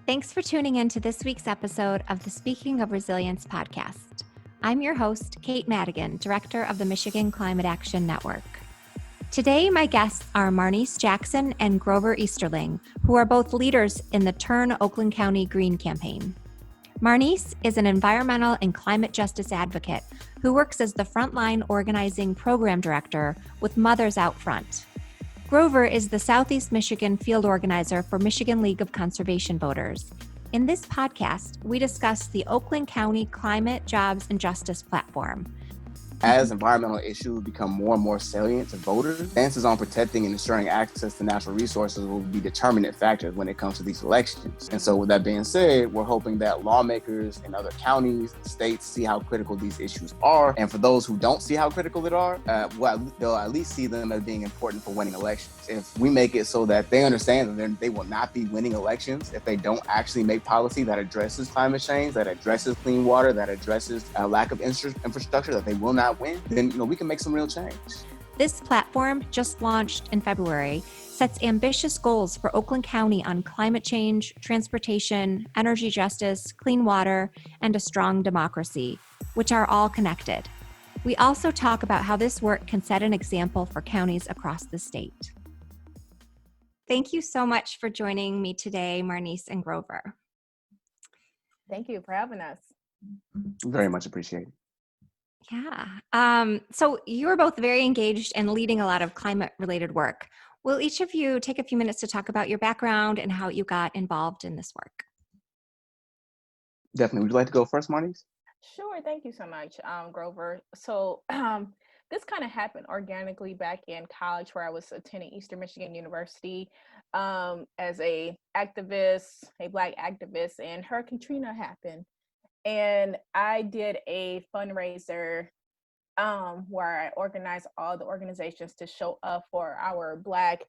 Thanks for tuning in to this week's episode of the Speaking of Resilience podcast. I'm your host, Kate Madigan, Director of the Michigan Climate Action Network. Today, my guests are Marnese Jackson and Grover Easterling, who are both leaders in the Turn Oakland County Green campaign. Marnese is an environmental and climate justice advocate who works as the Frontline Organizing Program Director with Mothers Out Front. Grover is the Southeast Michigan field organizer for Michigan League of Conservation Voters. In this podcast, we discuss the Oakland County Climate, Jobs, and Justice platform. As environmental issues become more and more salient to voters, advances on protecting and ensuring access to natural resources will be determinant factors when it comes to these elections. And so with that being said, we're hoping that lawmakers in other counties, states see how critical these issues are. And for those who don't see how critical they are, they'll at least see them as being important for winning elections. If we make it so that they understand that they will not be winning elections if they don't actually make policy that addresses climate change, that addresses clean water, that addresses a lack of infrastructure, that they will not win, then we can make some real change. This platform, just launched in February, sets ambitious goals for Oakland County on climate change, transportation, energy justice, clean water, and a strong democracy, which are all connected. We also talk about how this work can set an example for counties across the state. Thank you so much for joining me today, Marnese and Grover. Thank you for having us. Very much appreciated. Yeah. So you're both very engaged and leading a lot of climate-related work. Will each of you take a few minutes to talk about your background and how you got involved in this work? Definitely. Would you like to go first, Marnese? Sure. Thank you so much, Grover. So this kind of happened organically back in college where I was attending Eastern Michigan University as a activist, a Black activist, and Hurricane Katrina happened. And I did a fundraiser where I organized all the organizations to show up for our Black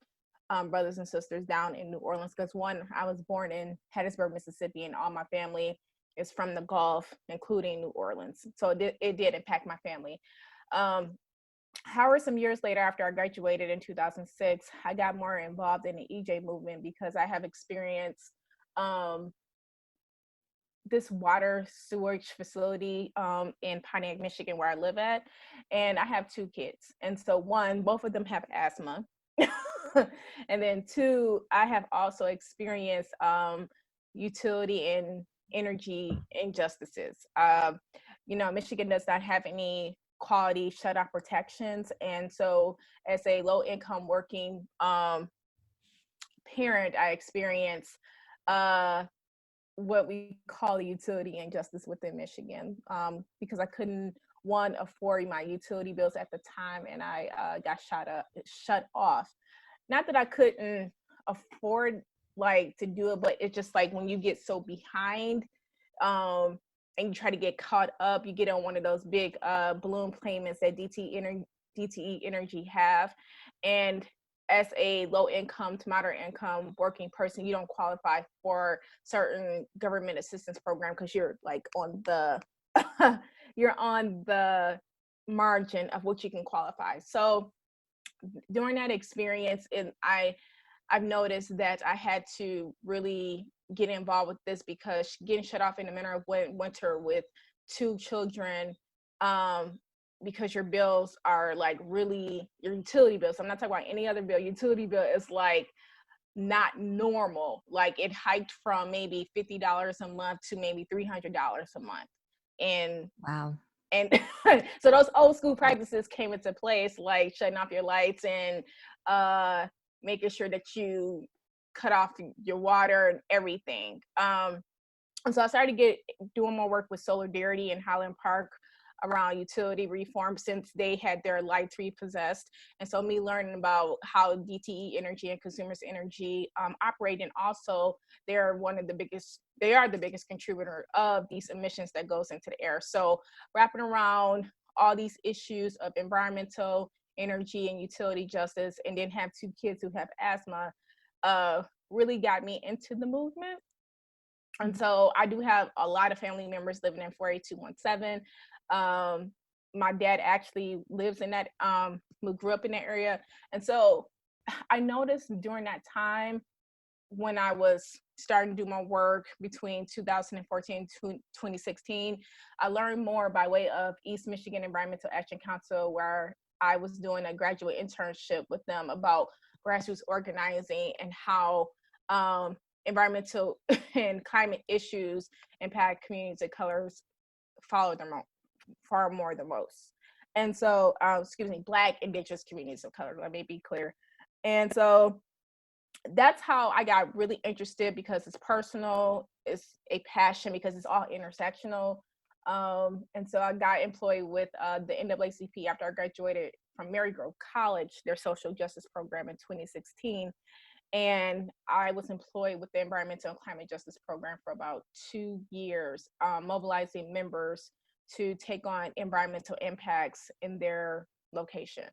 brothers and sisters down in New Orleans. Because one, I was born in Hattiesburg, Mississippi, and all my family is from the Gulf, including New Orleans. So it did impact my family. However, some years later, after I graduated in 2006, I got more involved in the EJ movement because I have experienced this water sewage facility in Pontiac, Michigan, where I live at. And I have two kids. And so one, both of them have asthma. And then two, I have also experienced utility and energy injustices. Michigan does not have any quality shutoff protections. And so as a low income working parent, I experienced what we call utility injustice within Michigan because I couldn't, one, afford my utility bills at the time, and I got shut off. Not that I couldn't afford to do it, but it's just like when you get so behind and you try to get caught up, you get on one of those big balloon payments that DTE Energy have, and as a low income to moderate income working person, you don't qualify for certain government assistance program because you're on the you're on the margin of what you can qualify. So during that experience, I've noticed that I had to really get involved with this because getting shut off in the middle of winter with two children, because your bills are really your utility bills. I'm not talking about any other bill. Utility bill is not normal. It hiked from maybe $50 a month to maybe $300 a month. And wow. And so those old school practices came into place, like shutting off your lights and making sure that you cut off your water and everything. And so I started doing more work with Solidarity in Highland Park around utility reform since they had their lights repossessed. And so me learning about how DTE Energy and Consumers Energy operate, and also they are the biggest contributor of these emissions that goes into the air. So wrapping around all these issues of environmental, energy, and utility justice, and then have two kids who have asthma, really got me into the movement. And so I do have a lot of family members living in 48217. My dad actually lives in that, grew up in that area. And so I noticed during that time when I was starting to do my work between 2014 and 2016, I learned more by way of East Michigan Environmental Action Council, where I was doing a graduate internship with them about grassroots organizing and how environmental and climate issues impact communities of colors far more than most. And so, Black, Indigenous communities of color, let me be clear. And so that's how I got really interested, because it's personal, it's a passion, because it's all intersectional. And so I got employed with the NAACP after I graduated from Marygrove College, their social justice program, in 2016. And I was employed with the environmental and climate justice program for about 2 years, mobilizing members to take on environmental impacts in their location.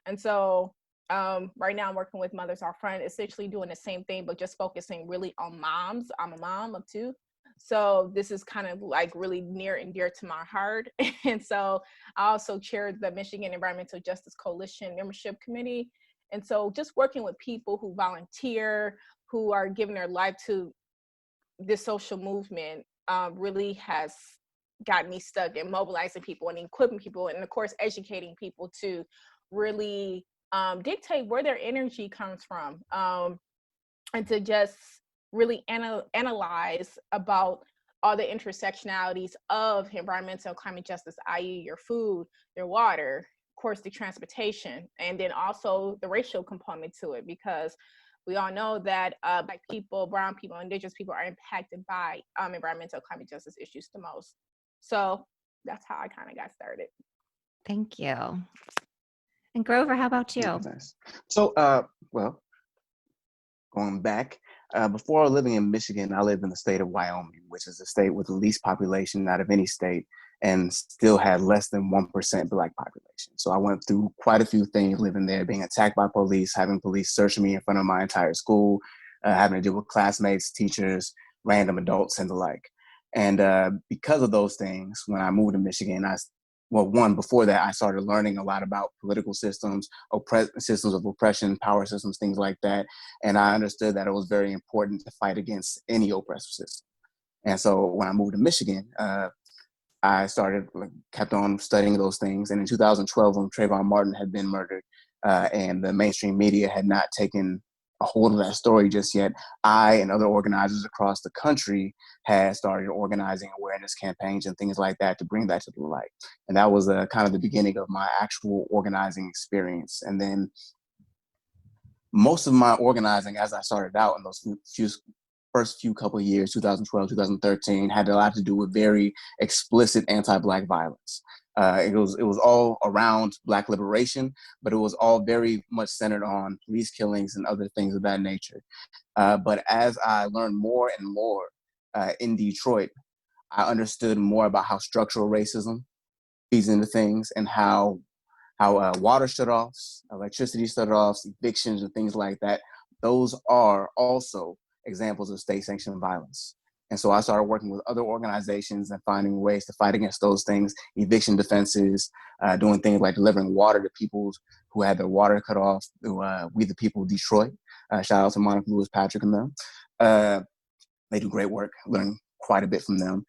And so right now I'm working with Mothers Are Front, essentially doing the same thing, but just focusing really on moms. I'm a mom of 2. So this is kind of like really near and dear to my heart. And so I also chair the Michigan Environmental Justice Coalition Membership Committee. And so just working with people who volunteer, who are giving their life to this social movement really has got me stuck in mobilizing people and equipping people, and of course, educating people to really dictate where their energy comes from, and to just really analyze about all the intersectionalities of environmental and climate justice, i.e. your food, your water, of course, the transportation, and then also the racial component to it, because we all know that Black people, brown people, Indigenous people are impacted by environmental climate justice issues the most. So that's how I kind of got started. Thank you. And Grover, how about you? Nice. So, well, going back, before living in Michigan, I lived in the state of Wyoming, which is the state with the least population out of any state, and still had less than 1% Black population. So I went through quite a few things living there, being attacked by police, having police search me in front of my entire school, having to deal with classmates, teachers, random adults, and the like. And because of those things, when I moved to Michigan, before that, I started learning a lot about political systems, systems of oppression, power systems, things like that. And I understood that it was very important to fight against any oppressive system. And so when I moved to Michigan, I kept on studying those things. And in 2012, when Trayvon Martin had been murdered and the mainstream media had not taken a hold of that story just yet, I and other organizers across the country had started organizing awareness campaigns and things like that to bring that to the light. And that was kind of the beginning of my actual organizing experience. And then most of my organizing, as I started out in those first few couple of years, 2012, 2013, had a lot to do with very explicit anti-Black violence. It was all around Black liberation, but it was all very much centered on police killings and other things of that nature. But as I learned more and more in Detroit, I understood more about how structural racism feeds into things, and how water shutoffs, electricity shutoffs, evictions, and things like that, those are also examples of state-sanctioned violence. And so I started working with other organizations and finding ways to fight against those things, eviction defenses, doing things like delivering water to people who had their water cut off through We the People of Detroit. Shout out to Monica Lewis Patrick and them. They do great work, learning quite a bit from them.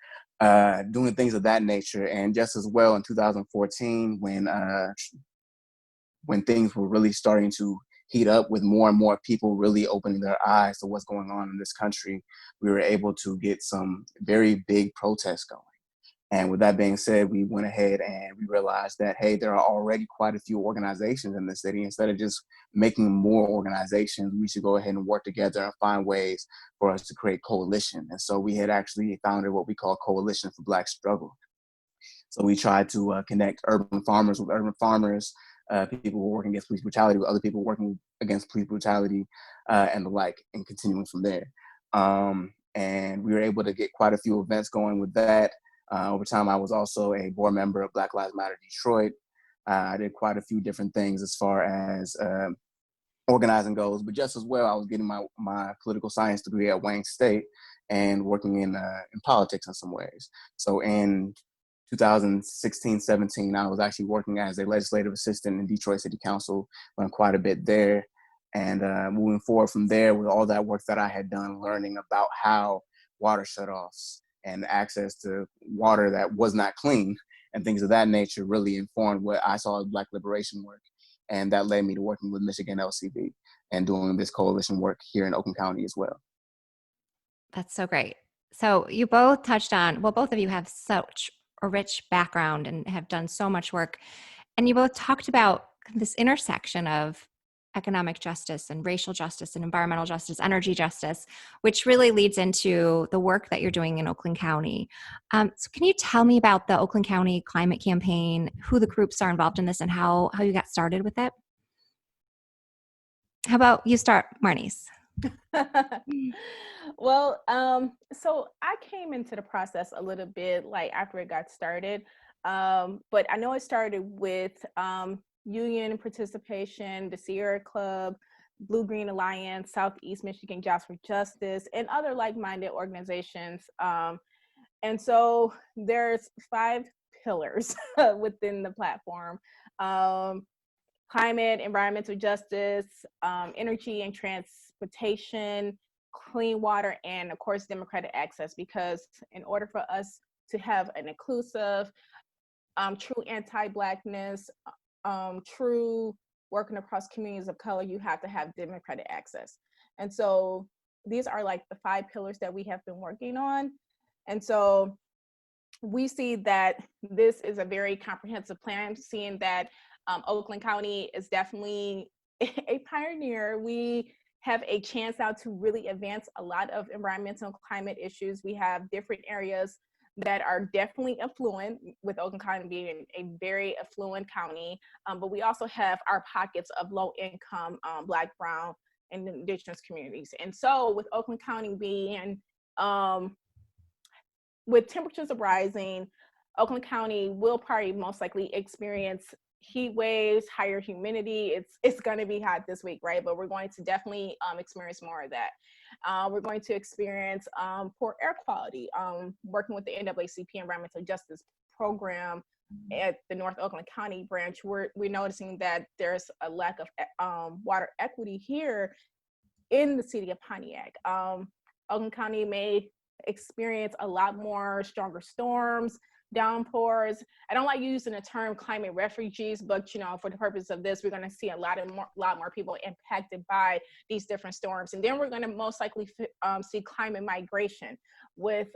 Doing things of that nature. And just as well in 2014, when things were really starting to heat up with more and more people really opening their eyes to what's going on in this country, we were able to get some very big protests going. And with that being said, we went ahead and we realized that, hey, there are already quite a few organizations in the city. Instead of just making more organizations, we should go ahead and work together and find ways for us to create coalition. And so we had actually founded what we call Coalition for Black Struggle. So we tried to connect urban farmers with urban farmers, people who were working against police brutality with other people working against police brutality, and the like, and continuing from there. And we were able to get quite a few events going with that. Over time, I was also a board member of Black Lives Matter Detroit. I did quite a few different things as far as organizing goes, but just as well, I was getting my political science degree at Wayne State and working in politics in some ways. So in 2016-17, I was actually working as a legislative assistant in Detroit City Council, learned quite a bit there. And moving forward from there with all that work that I had done, learning about how water shutoffs and access to water that was not clean and things of that nature really informed what I saw as Black liberation work. And that led me to working with Michigan LCB and doing this coalition work here in Oakland County as well. That's so great. So you both touched on, well, both of you have such a rich background and have done so much work. And you both talked about this intersection of economic justice and racial justice and environmental justice, energy justice, which really leads into the work that you're doing in Oakland County. So can you tell me about the Oakland County Climate Campaign, who the groups are involved in this, and how you got started with it? How about you start, Marnese? Well, so I came into the process a little bit like after it got started, but I know it started with union participation, the Sierra Club, Blue Green Alliance, Southeast Michigan Jobs for Justice, and other like-minded organizations. And so there's 5 pillars within the platform. Climate, environmental justice, energy and transportation, clean water, and of course, democratic access, because in order for us to have an inclusive, true anti-Blackness, true working across communities of color, you have to have democratic access. And so these are like the 5 pillars that we have been working on. And so we see that this is a very comprehensive plan, seeing that Oakland County is definitely a pioneer. We have a chance now to really advance a lot of environmental and climate issues. We have different areas that are definitely affluent, with Oakland County being a very affluent county, but we also have our pockets of low income, Black, Brown, and Indigenous communities. And so with Oakland County being, with temperatures rising, Oakland County will probably most likely experience heat waves, higher humidity. It's going to be hot this week, right? But we're going to definitely experience more of that. We're going to experience poor air quality. Working with the NAACP Environmental Justice Program at the North Oakland County branch, we're noticing that there's a lack of water equity here in the city of Pontiac. Oakland County may experience a lot more stronger storms, downpours. I don't like using the term climate refugees, but for the purpose of this, we're going to see a lot more people impacted by these different storms. And then we're going to most likely see climate migration with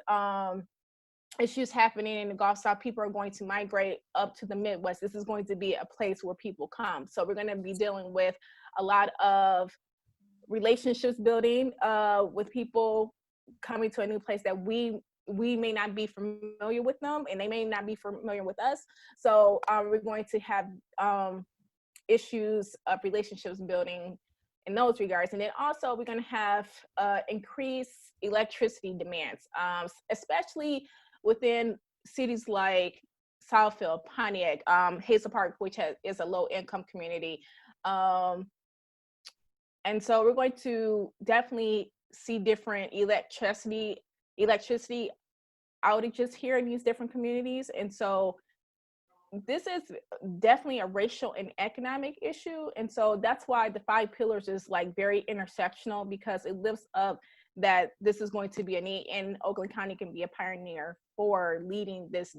issues happening in the Gulf South. People are going to migrate up to the Midwest. This is going to be a place where people come. So we're going to be dealing with a lot of relationships building with people coming to a new place that we may not be familiar with them, and they may not be familiar with us. So we're going to have issues of relationships building in those regards. And then also we're going to have increased electricity demands, especially within cities like Southfield, Pontiac, Hazel Park, which is a low income community. And so we're going to definitely see different electricity outages here in these different communities. And so this is definitely a racial and economic issue. And so that's why the 5 pillars is like very intersectional, because it lifts up that this is going to be a need, and Oakland County can be a pioneer for leading this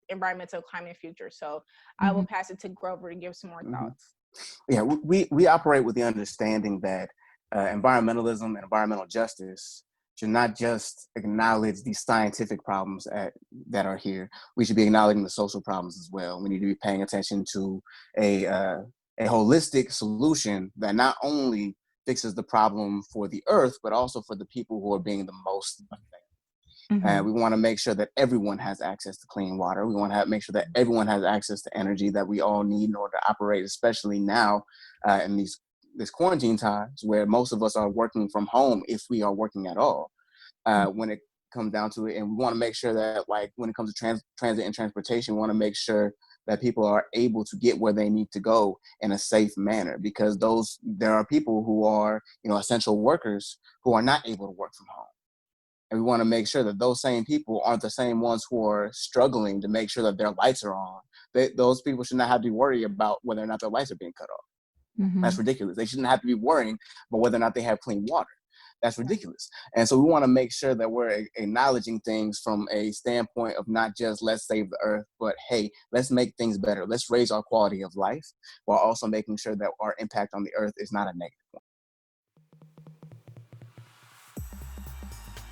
environmental climate future. So I will pass it to Grover to give some more thoughts. Yeah, we operate with the understanding that environmentalism and environmental justice should not just acknowledge these scientific problems that are here. We should be acknowledging the social problems as well. We need to be paying attention to a holistic solution that not only fixes the problem for the earth, but also for the people who are being the most affected. We want to make sure that everyone has access to clean water. We want to make sure that everyone has access to energy that we all need in order to operate, especially now in this quarantine times where most of us are working from home, if we are working at all, when it comes down to it. And we want to make sure that, like, when it comes to transit and transportation, we want to make sure that people are able to get where they need to go in a safe manner, because there are people who are, essential workers who are not able to work from home. And we want to make sure that those same people aren't the same ones who are struggling to make sure that their lights are on. Those people should not have to worry about whether or not their lights are being cut off. That's ridiculous. They shouldn't have to be worrying about whether or not they have clean water. That's ridiculous. And so we want to make sure that we're acknowledging things from a standpoint of not just let's save the earth, but hey, let's make things better. Let's raise our quality of life while also making sure that our impact on the earth is not a negative one.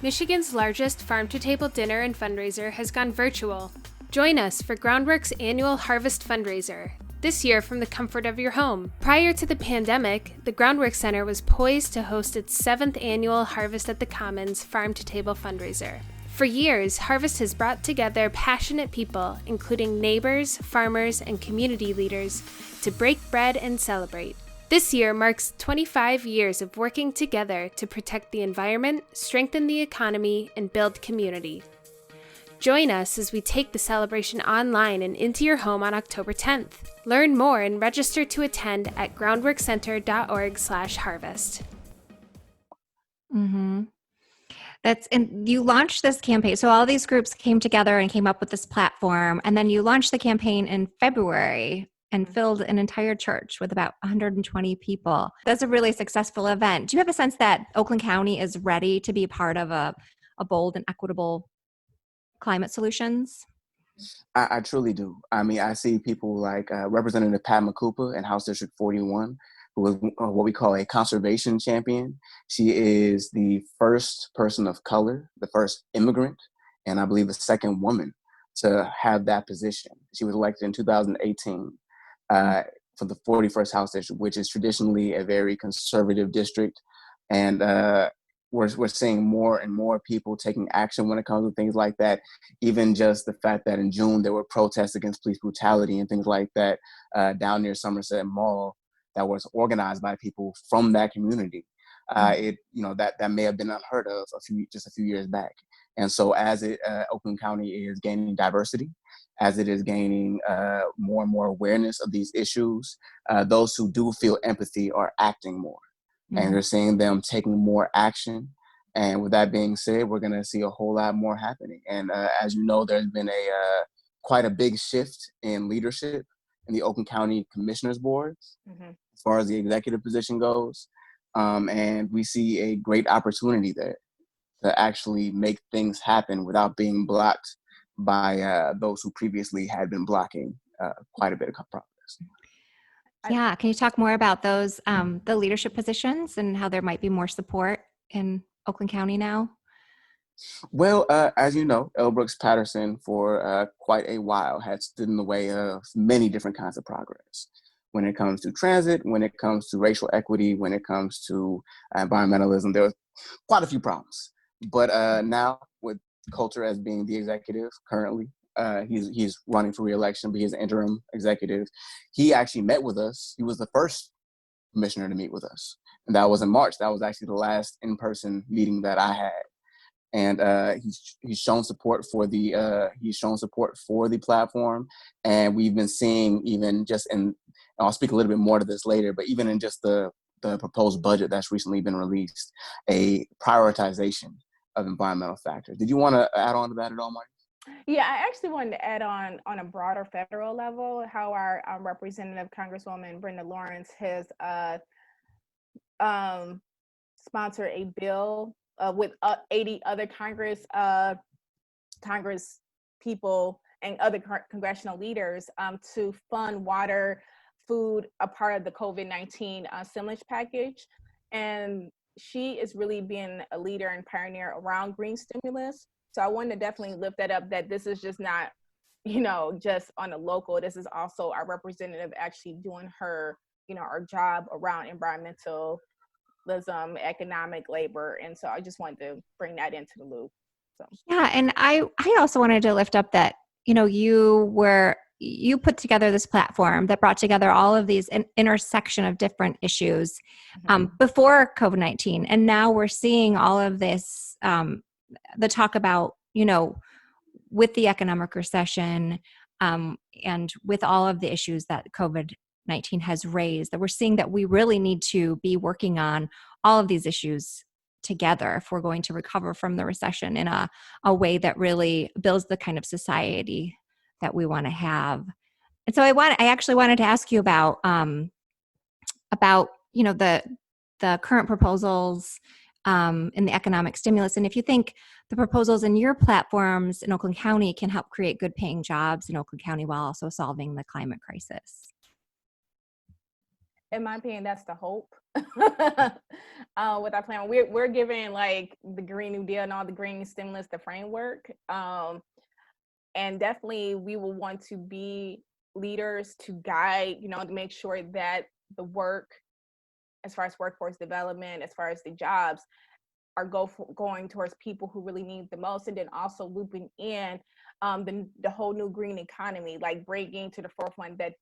Michigan's largest farm-to-table dinner and fundraiser has gone virtual. Join us for Groundwork's annual Harvest fundraiser, this year from the comfort of your home. Prior to the pandemic, the Groundwork Center was poised to host its 7th annual Harvest at the Commons farm-to-table fundraiser. For years, Harvest has brought together passionate people, including neighbors, farmers, and community leaders, to break bread and celebrate. This year marks 25 years of working together to protect the environment, strengthen the economy, and build community. Join us as we take the celebration online and into your home on October 10th. Learn more and register to attend at groundworkcenter.org/harvest. And you launched this campaign. So all these groups came together and came up with this platform, and then you launched the campaign in February and filled an entire church with about 120 people. That's a really successful event. Do you have a sense that Oakland County is ready to be part of a bold and equitable climate solutions? I truly do. I mean, I see people like Representative Pat McCoupa in House District 41, who is what we call a conservation champion. She is the first person of color, the first immigrant, and I believe the second woman to have that position. She was elected in 2018 for the 41st House District, which is traditionally a very conservative district. And we're seeing more and more people taking action when it comes to things like that. Even just the fact that in June there were protests against police brutality and things like that down near Somerset Mall that was organized by people from that community. That may have been unheard of just a few years back. And so as Oakland County is gaining diversity, as it is gaining more and more awareness of these issues, those who do feel empathy are acting more. And we're seeing them taking more action. And with that being said, we're going to see a whole lot more happening. And as you know, there's been quite a big shift in leadership in the Oakland County Commissioners Board as far as the executive position goes. And we see a great opportunity there to actually make things happen without being blocked by those who previously had been blocking quite a bit of progress. Yeah. Can you talk more about those, the leadership positions and how there might be more support in Oakland County now? Well, as you know, L. Brooks Patterson for quite a while had stood in the way of many different kinds of progress. When it comes to transit, when it comes to racial equity, when it comes to environmentalism, there was quite a few problems. But now with Coulter as being the executive currently, he's running for re-election, but he's an interim executive. He actually met with us. He was the first commissioner to meet with us. And that was in March. That was actually the last in-person meeting that I had. And he's shown support for the platform. And we've been seeing even just and I'll speak a little bit more to this later, but even in just the proposed budget that's recently been released, a prioritization of environmental factors. Did you want to add on to that at all, Mark? Yeah, I actually wanted to add on a broader federal level, how our Representative Congresswoman Brenda Lawrence has sponsored a bill with 80 other Congress people and other congressional leaders to fund water, food, a part of the COVID-19 stimulus package. And she is really being a leader and pioneer around green stimulus. So I wanted to definitely lift that up, that this is just not, just on a local, this is also our representative actually doing her job around environmentalism, economic labor. And so I just wanted to bring that into the loop. So. Yeah. And I also wanted to lift up that, you put together this platform that brought together all of these intersection of different issues before COVID-19. And now we're seeing all of this, the talk about, with the economic recession and with all of the issues that COVID-19 has raised, that we're seeing that we really need to be working on all of these issues together if we're going to recover from the recession in a way that really builds the kind of society that we want to have. And so I actually wanted to ask you about about, the current proposals in the economic stimulus. And if you think the proposals in your platforms in Oakland County can help create good paying jobs in Oakland County while also solving the climate crisis. In my opinion, that's the hope. With our plan, we're giving like the Green New Deal and all the green stimulus, the framework. And definitely we will want to be leaders to guide, to make sure that the work, as far as workforce development, as far as the jobs, are going towards people who really need the most, and then also looping in the whole new green economy, like bringing to the forefront that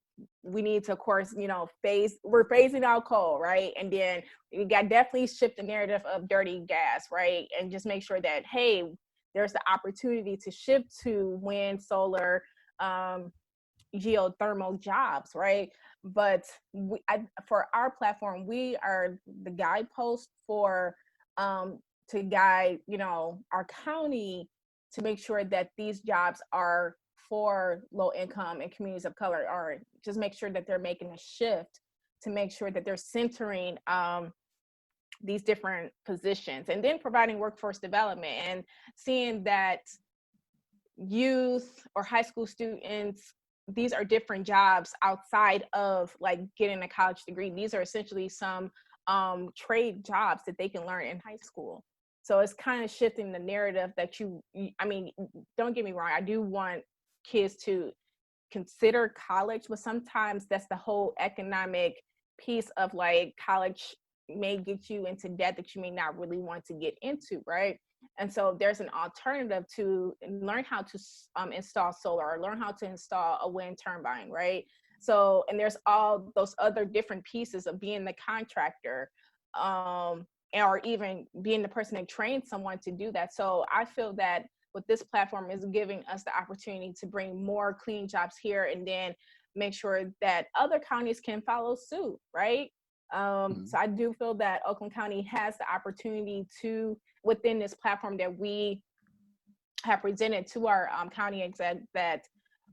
we need to, of course, we're phasing out coal, right? And then we got definitely shift the narrative of dirty gas, right? And just make sure that, hey, there's the opportunity to shift to wind, solar, geothermal jobs, right? But for our platform, we are the guidepost for to guide, our county to make sure that these jobs are for low income and communities of color, or just make sure that they're making a shift to make sure that they're centering these different positions, and then providing workforce development and seeing that youth or high school students, these are different jobs outside of like getting a college degree. These are essentially some trade jobs that they can learn in high school. So it's kind of shifting the narrative that don't get me wrong, I do want kids to consider college, but sometimes that's the whole economic piece of like college may get you into debt that you may not really want to get into, right? And so there's an alternative to learn how to install solar, or learn how to install a wind turbine, right? So, and there's all those other different pieces of being the contractor, or even being the person that trains someone to do that. So I feel that what this platform is giving us the opportunity to bring more clean jobs here, and then make sure that other counties can follow suit, right? So I do feel that Oakland County has the opportunity to, within this platform that we have presented to our county exec, that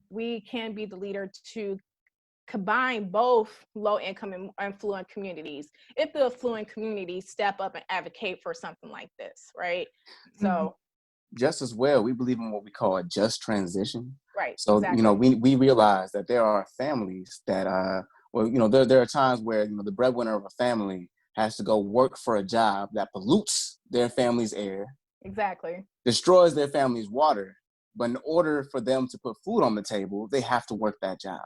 we can be the leader to combine both low income and affluent communities, if the affluent communities step up and advocate for something like this, right? So just as well, we believe in what we call a just transition. right. So, exactly. we realize that there are families that, there are times where, the breadwinner of a family has to go work for a job that pollutes their family's air, Exactly. destroys their family's water. But in order for them to put food on the table, they have to work that job.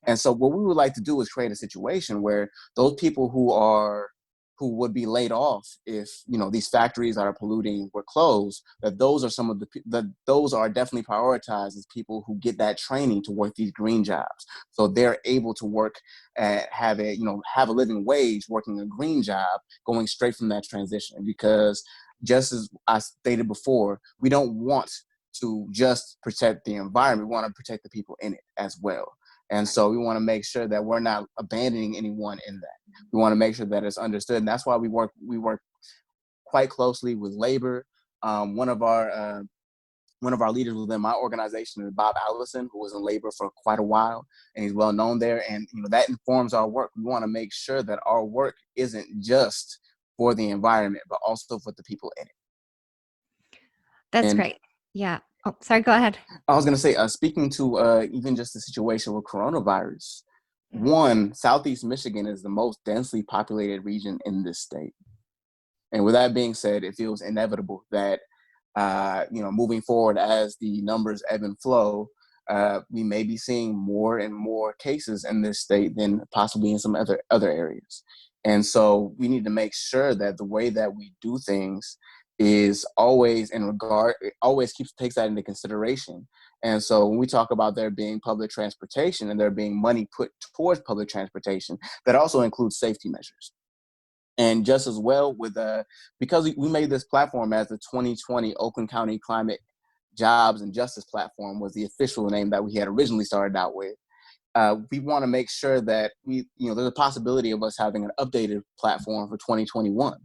And so what we would like to do is create a situation where those people who would be laid off if, these factories that are polluting were closed, that those are some of those are definitely prioritized as people who get that training to work these green jobs. So they're able to work and have a living wage working a green job, going straight from that transition. Because just as I stated before, we don't want to just protect the environment. We want to protect the people in it as well. And so we want to make sure that we're not abandoning anyone in that. We want to make sure that it's understood. And that's why we work quite closely with labor. One of our leaders within my organization is Bob Allison, who was in labor for quite a while, and he's well known there. And that informs our work. We want to make sure that our work isn't just for the environment, but also for the people in it. That's great. Yeah. Oh, sorry, go ahead. I was going to say, speaking to even just the situation with coronavirus, one, Southeast Michigan is the most densely populated region in this state. And with that being said, it feels inevitable that, moving forward as the numbers ebb and flow, we may be seeing more and more cases in this state than possibly in some other areas. And so we need to make sure that the way that we do things is always takes that into consideration. And so when we talk about there being public transportation and there being money put towards public transportation, that also includes safety measures. And just as well with because we made this platform as the 2020 Oakland County Climate Jobs and Justice Platform was the official name that we had originally started out with. We want to make sure that there's a possibility of us having an updated platform for 2021.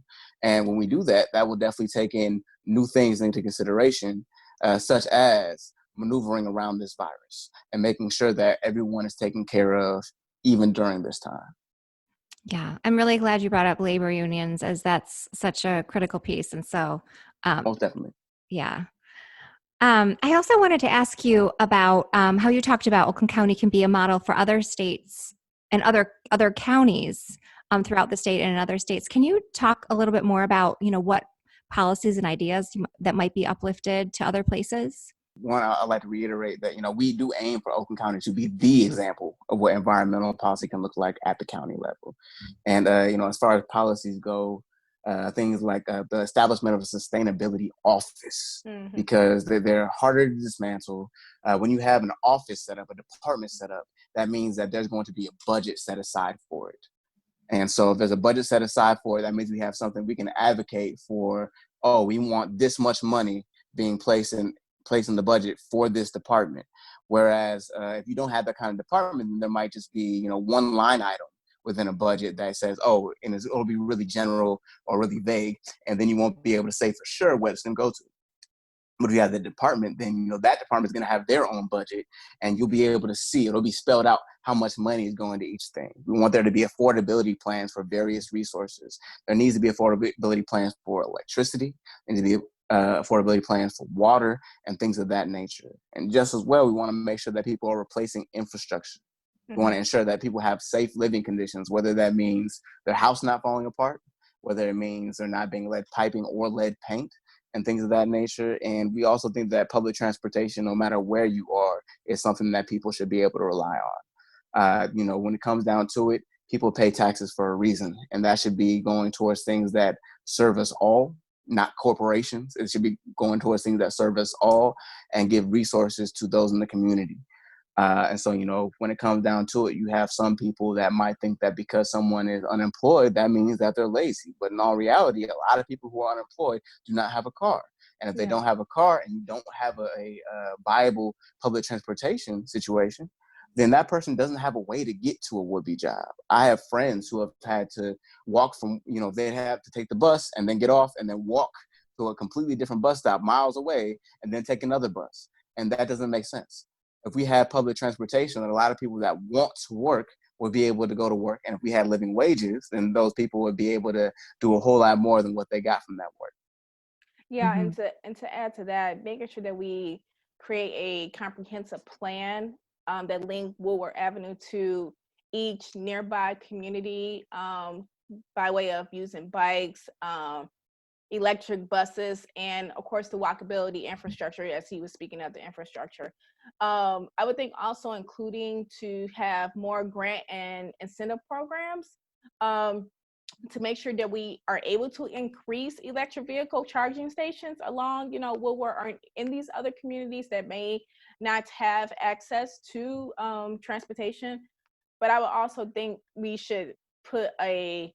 And when we do that, that will definitely take in new things into consideration, such as maneuvering around this virus and making sure that everyone is taken care of even during this time. Yeah, I'm really glad you brought up labor unions as that's such a critical piece. And so, Most definitely. yeah. I also wanted to ask you about how you talked about Oakland County can be a model for other states and other counties throughout the state and in other states. Can you talk a little bit more about what policies and ideas that might be uplifted to other places? One, I'd like to reiterate that, we do aim for Oakland County to be the example of what environmental policy can look like at the county level. And, as far as policies go, things like the establishment of a sustainability office, because they're harder to dismantle. When you have an office set up, a department set up, that means that there's going to be a budget set aside for it. And so if there's a budget set aside for it, that means we have something we can advocate for. Oh, we want this much money being placed in the budget for this department. Whereas if you don't have that kind of department, then there might just be, one line item within a budget that says, oh, and it'll be really general or really vague. And then you won't be able to say for sure what it's going to go to. But if you have the department, then that department is going to have their own budget, and you'll be able to see it'll be spelled out how much money is going to each thing. We want there to be affordability plans for various resources. There needs to be affordability plans for electricity, there needs to be affordability plans for water and things of that nature. And just as well, we want to make sure that people are replacing infrastructure. We want to ensure that people have safe living conditions, whether that means their house not falling apart, whether it means they're not being lead piping or lead paint, and things of that nature. And we also think that public transportation, no matter where you are, is something that people should be able to rely on. When it comes down to it, people pay taxes for a reason, and that should be going towards things that serve us all, not corporations. It should be going towards things that serve us all and give resources to those in the community. And so, when it comes down to it, you have some people that might think that because someone is unemployed, that means that they're lazy. But in all reality, a lot of people who are unemployed do not have a car. And if they don't have a car and you don't have a viable public transportation situation, then that person doesn't have a way to get to a would-be job. I have friends who have had to walk from, they have to take the bus and then get off and then walk to a completely different bus stop miles away and then take another bus. And that doesn't make sense. If we had public transportation, a lot of people that want to work would be able to go to work. And if we had living wages, then those people would be able to do a whole lot more than what they got from that work. Yeah, and to add to that, making sure that we create a comprehensive plan that link Woodward Avenue to each nearby community by way of using bikes, electric buses, and of course the walkability infrastructure, as he was speaking of the infrastructure. I would think also including to have more grant and incentive programs to make sure that we are able to increase electric vehicle charging stations along, Woodward or in these other communities that may not have access to transportation. But I would also think we should put a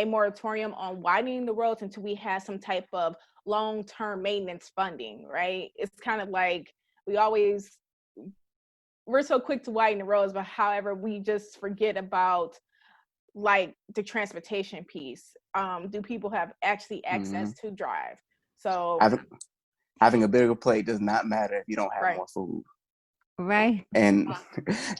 moratorium on widening the roads until we have some type of long-term maintenance funding, right? It's kind of like we're so quick to widen the roads, but however, we just forget about like the transportation piece. Do people have actually access to drive? So having a bigger plate does not matter if you don't have more food. Right. And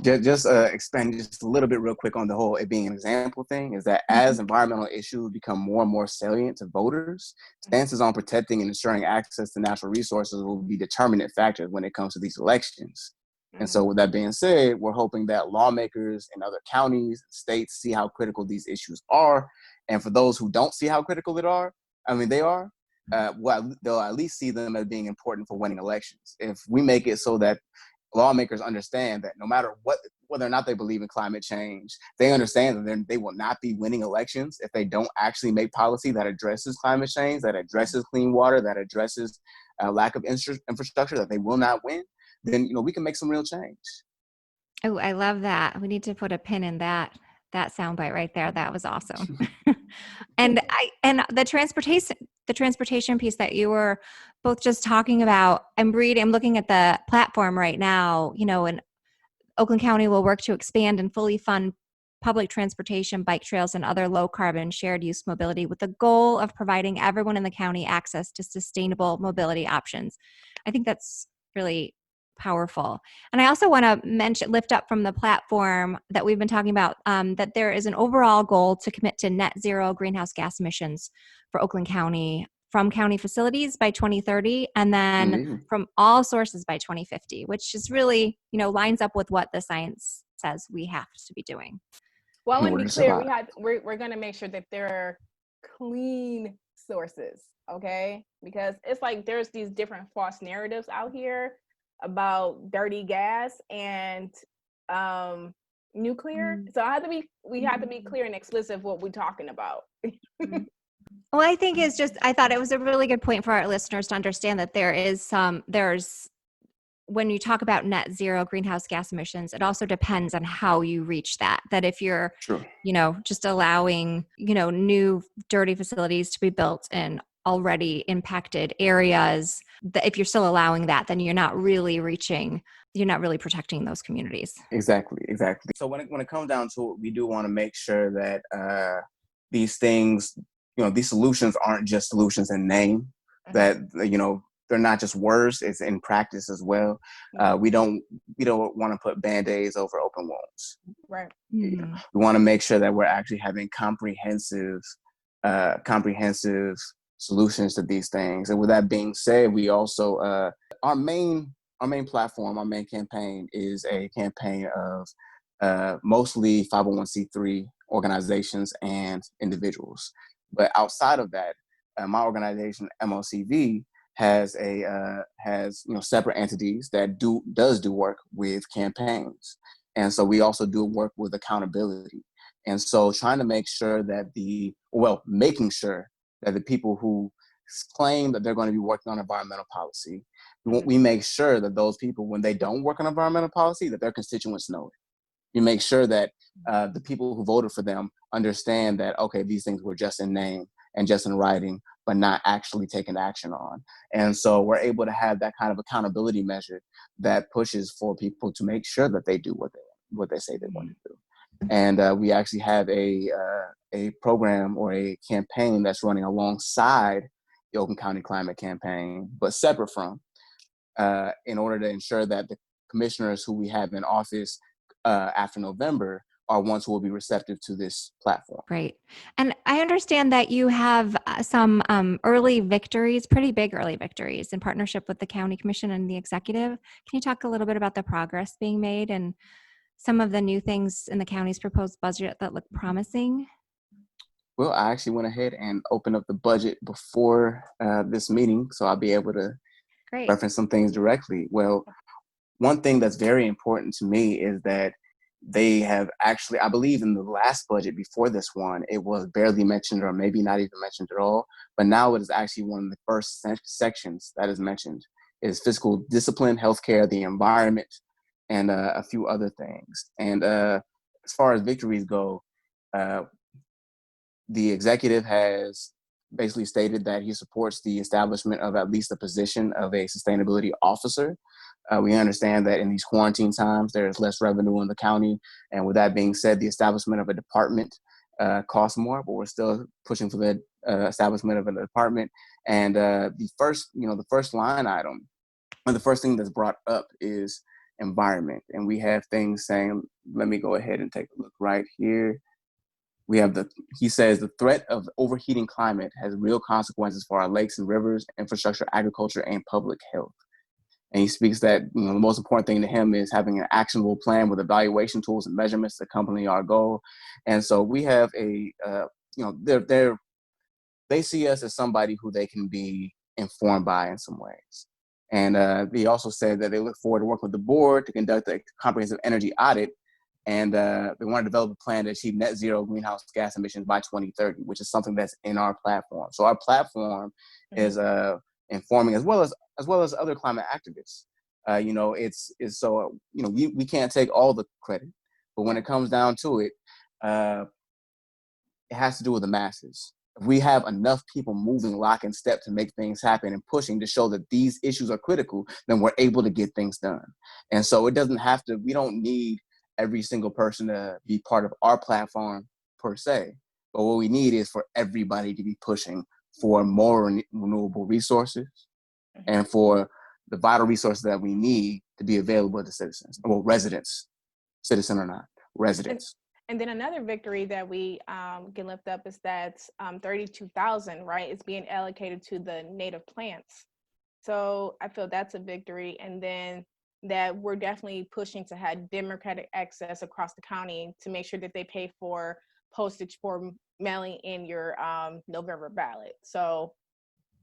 just expand just a little bit real quick on the whole it being an example thing is that as environmental issues become more and more salient to voters, stances on protecting and ensuring access to natural resources will be determinant factors when it comes to these elections. And so with that being said, we're hoping that lawmakers in other counties, states see how critical these issues are. And for those who don't see how critical they are, they'll at least see them as being important for winning elections. If we make it so that lawmakers understand that no matter whether or not they believe in climate change, they understand that they will not be winning elections if they don't actually make policy that addresses climate change, that addresses clean water, that addresses lack of infrastructure, that they will not win, then we can make some real change. Oh, I love that. We need to put a pin in that soundbite right there. That was awesome. And the transportation piece that you were both just talking about, I'm looking at the platform right now, and Oakland County will work to expand and fully fund public transportation, bike trails, and other low carbon shared use mobility with the goal of providing everyone in the county access to sustainable mobility options. I think that's really powerful. And I also want to lift up from the platform that we've been talking about, that there is an overall goal to commit to net zero greenhouse gas emissions for Oakland County from county facilities by 2030, and then from all sources by 2050, which is really, lines up with what the science says we have to be doing. Well, I want to be clear, we're going to make sure that there are clean sources, okay? Because it's like there's these different false narratives out here about dirty gas and nuclear. So we have to be clear and explicit of what we're talking about. Well, I think I thought it was a really good point for our listeners to understand that when you talk about net zero greenhouse gas emissions, it also depends on how you reach that. That if you're, just allowing, new dirty facilities to be built in already impacted areas, that if you're still allowing that, then you're not really protecting those communities. Exactly. So when it comes down to it, we do want to make sure that these things, these solutions aren't just solutions in name, that, they're not just words, it's in practice as well. We don't want to put Band-Aids over open wounds. Right. We want to make sure that we're actually having comprehensive solutions to these things. And with that being said, we also, our main platform, our main campaign is a campaign of mostly 501c3 organizations and individuals. But outside of that, my organization, MLCV, has separate entities that does do work with campaigns. And so we also do work with accountability. And so trying to make sure that making sure that the people who claim that they're going to be working on environmental policy, we make sure that those people, when they don't work on environmental policy, that their constituents know it. We make sure that the people who voted for them understand that, okay, these things were just in name and just in writing, but not actually taken action on. And so we're able to have that kind of accountability measure that pushes for people to make sure that they do what they say they want to do. And we actually have a program or a campaign that's running alongside the Oakland County Climate Campaign, but separate from, in order to ensure that the commissioners who we have in office after November are ones who will be receptive to this platform. Great. And I understand that you have some early victories, pretty big early victories in partnership with the County Commission and the executive. Can you talk a little bit about the progress being made and some of the new things in the county's proposed budget that look promising? Well, I actually went ahead and opened up the budget before this meeting, so I'll be able to reference some things directly. Well, one thing that's very important to me is that they have actually, I believe in the last budget before this one, it was barely mentioned or maybe not even mentioned at all. But now it is actually one of the first sections that is mentioned is fiscal discipline, healthcare, the environment, and a few other things. And as far as victories go, the executive has basically stated that he supports the establishment of at least the position of a sustainability officer. We understand that in these quarantine times, there's less revenue in the county. And with that being said, the establishment of a department costs more, but we're still pushing for the establishment of a department. And the first line item, or the first thing that's brought up is environment. And we have things saying, let me go ahead and take a look right here. We have he says the threat of overheating climate has real consequences for our lakes and rivers, infrastructure, agriculture, and public health. And he speaks that the most important thing to him is having an actionable plan with evaluation tools and measurements to accompany our goal. And so we have they see us as somebody who they can be informed by in some ways. And they also said that they look forward to working with the board to conduct a comprehensive energy audit. And they want to develop a plan to achieve net zero greenhouse gas emissions by 2030, which is something that's in our platform. So our platform is informing as well as other climate activists. We can't take all the credit, but when it comes down to it, it has to do with the masses. If we have enough people moving lock and step to make things happen and pushing to show that these issues are critical, then we're able to get things done. And so we don't need every single person to be part of our platform per se. But what we need is for everybody to be pushing for more renewable resources and for the vital resources that we need to be available to citizens, well, residents, citizen or not, residents. And then another victory that we can lift up is that 32,000, right, is being allocated to the native plants. So I feel that's a victory. And then that we're definitely pushing to have democratic access across the county to make sure that they pay for postage for mailing in your November ballot. So,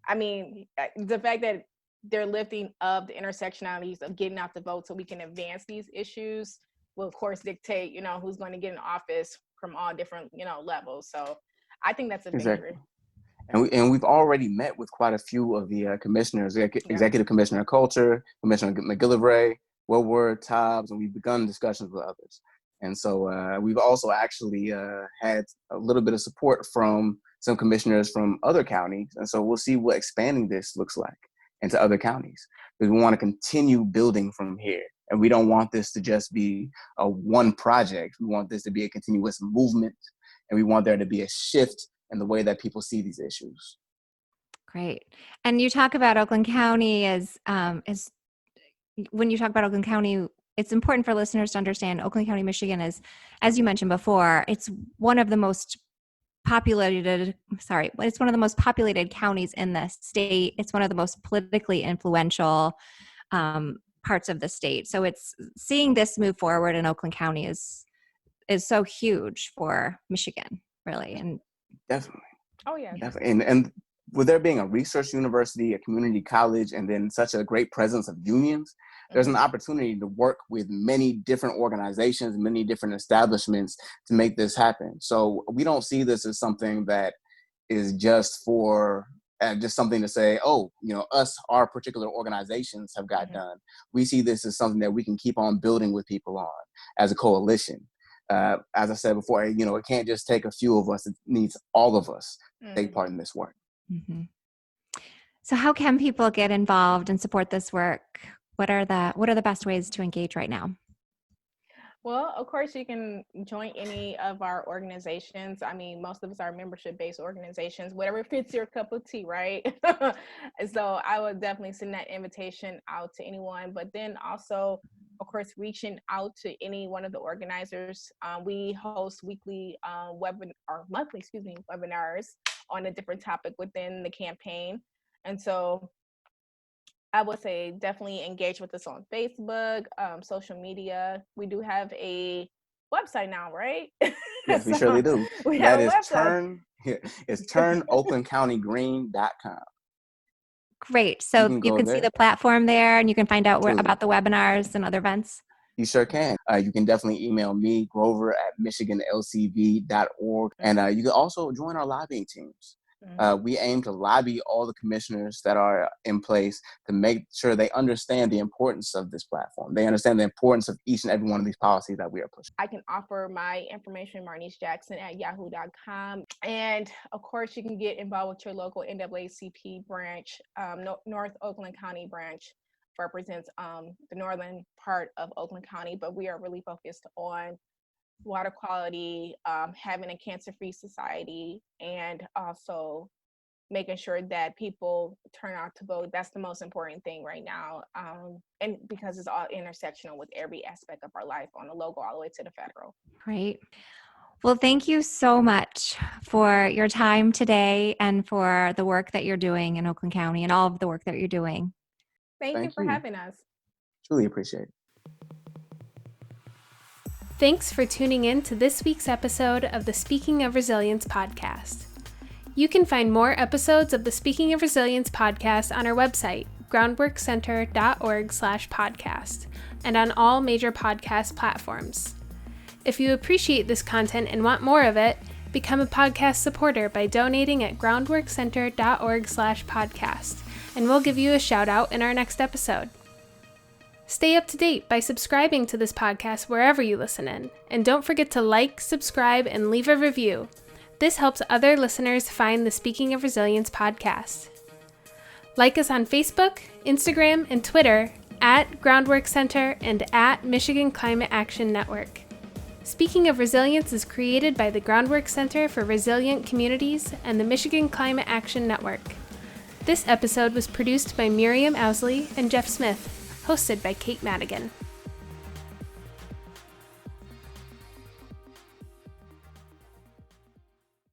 I mean, the fact that they're lifting up the intersectionalities of getting out the vote so we can advance these issues will, of course, dictate, who's going to get in office from all different, levels. So I think that's a victory. And we've already met with quite a few of the commissioners, Executive Commissioner of Culture, Commissioner McGillivray, Woodward, Tobbs, and we've begun discussions with others. And so we've also actually had a little bit of support from some commissioners from other counties. And so we'll see what expanding this looks like into other counties, because we want to continue building from here. And we don't want this to just be a one project. We want this to be a continuous movement, and we want there to be a shift in the way that people see these issues. Great. And you talk about Oakland County as when you talk about Oakland County, it's important for listeners to understand Oakland County, Michigan is, as you mentioned before, it's one of the most populated counties in the state. It's one of the most politically influential parts of the state. So it's seeing this move forward in Oakland County is so huge for Michigan, really. And definitely. Oh yeah. Definitely. And with there being a research university, a community college, and then such a great presence of unions, there's an opportunity to work with many different organizations, many different establishments to make this happen. So we don't see this as something that is just for just something to say, oh, our particular organizations have got done. We see this as something that we can keep on building with people on as a coalition. As I said before, it can't just take a few of us. It needs all of us to take part in this work. Mm-hmm. So how can people get involved and support this work? What are the best ways to engage right now? Well, of course, you can join any of our organizations. I mean, most of us are membership-based organizations, whatever fits your cup of tea, right? And so I would definitely send that invitation out to anyone. But then also, of course, reaching out to any one of the organizers. We host weekly monthly webinars on a different topic within the campaign. And so I would say definitely engage with us on Facebook, social media. We do have a website now, right? Yes, we surely do. That is it's turnoaklandcountygreen.com. Great. So you can see the platform there, and you can find out about the webinars and other events. You sure can. You can definitely email me, Grover, at michiganlcv.org. And you can also join our lobbying teams. We aim to lobby all the commissioners that are in place to make sure they understand the importance of this platform. They understand the importance of each and every one of these policies that we are pushing. I can offer my information, Marnese Jackson at yahoo.com. And of course, you can get involved with your local NAACP branch. North Oakland County branch represents the northern part of Oakland County, but we are really focused on water quality, having a cancer-free society, and also making sure that people turn out to vote. That's the most important thing right now. And because it's all intersectional with every aspect of our life, on the local all the way to the federal. Great. Well, thank you so much for your time today and for the work that you're doing in Oakland County and all of the work that you're doing. Thank you for having us. Truly appreciate it. Thanks for tuning in to this week's episode of the Speaking of Resilience podcast. You can find more episodes of the Speaking of Resilience podcast on our website, groundworkcenter.org/podcast, and on all major podcast platforms. If you appreciate this content and want more of it, become a podcast supporter by donating at groundworkcenter.org/podcast, and we'll give you a shout out in our next episode. Stay up to date by subscribing to this podcast wherever you listen in, and don't forget to like, subscribe, and leave a review. This helps other listeners find the Speaking of Resilience podcast. Like us on Facebook, Instagram, and Twitter at Groundwork Center and at Michigan Climate Action Network. Speaking of Resilience is created by the Groundwork Center for Resilient Communities and the Michigan Climate Action Network. This episode was produced by Miriam Owsley and Jeff Smith, hosted by Kate Madigan.